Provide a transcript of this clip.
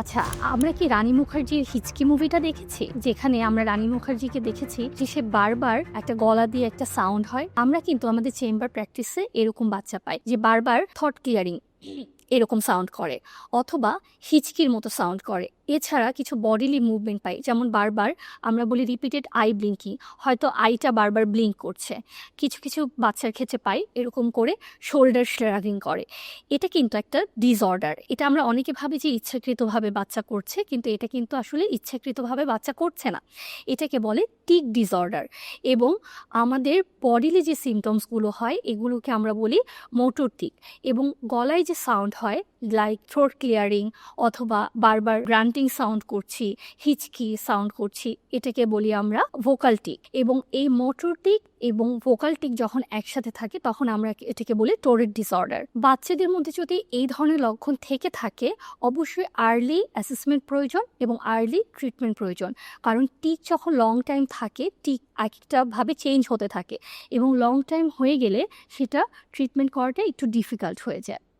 আচ্ছা, আমরা কি রানী মুখার্জির 'হিচকি' মুভিটা দেখেছি? যেখানে আমরা রানী মুখার্জিকে দেখেছি যে সে বারবার একটা গলা দিয়ে একটা সাউন্ড হয়। আমরা কিন্তু আমাদের চেম্বার প্র্যাকটিসে এরকম বাচ্চা পাই যে বারবার থট ক্লিয়ারিং এরকম সাউন্ড করে অথবা হিচকির মতো সাউন্ড করে। এছাড়া কিছু বডিলি মুভমেন্ট পাই, যেমন বারবার আমরা বলি রিপিটেড আই ব্লিঙ্কিং, হয়তো আইটা বারবার ব্লিঙ্ক করছে। কিছু কিছু বাচ্চার ক্ষেত্রে পাই এরকম করে শোল্ডার শ্রাগিং করে। এটা কিন্তু একটা ডিসঅর্ডার। এটা আমরা অনেকে ভাবি যে ইচ্ছাকৃতভাবে বাচ্চা করছে, কিন্তু এটা কিন্তু আসলে ইচ্ছাকৃতভাবে বাচ্চা করছে না। এটাকে বলে টিক ডিসঅর্ডার। এবং আমাদের বডিলি যে সিমটমসগুলো হয় এগুলোকে আমরা বলি মোটর টিক। এবং গলায় যে সাউন্ড হয় লাইক থ্রোট ক্লিয়ারিং অথবা বারবার গ্রান্টিং সাউন্ড করছি, হিচকি সাউন্ড করছি, এটাকে বলি আমরা ভোকাল টিক। এবং এই মোটর টিক এবং ভোকাল টিক যখন একসাথে থাকে তখন আমরা এটাকে বলি টোরেট ডিসঅর্ডার। বাচ্চাদের মধ্যে যদি এই ধরনের লক্ষণ থেকে থাকে অবশ্যই আর্লি অ্যাসেসমেন্ট প্রয়োজন এবং আর্লি ট্রিটমেন্ট প্রয়োজন। কারণ টিক যখন লং টাইম থাকে টিক একটাভাবে চেঞ্জ হতে থাকে এবং লং টাইম হয়ে গেলে সেটা ট্রিটমেন্ট করাটা একটু ডিফিকাল্ট হয়ে যায়।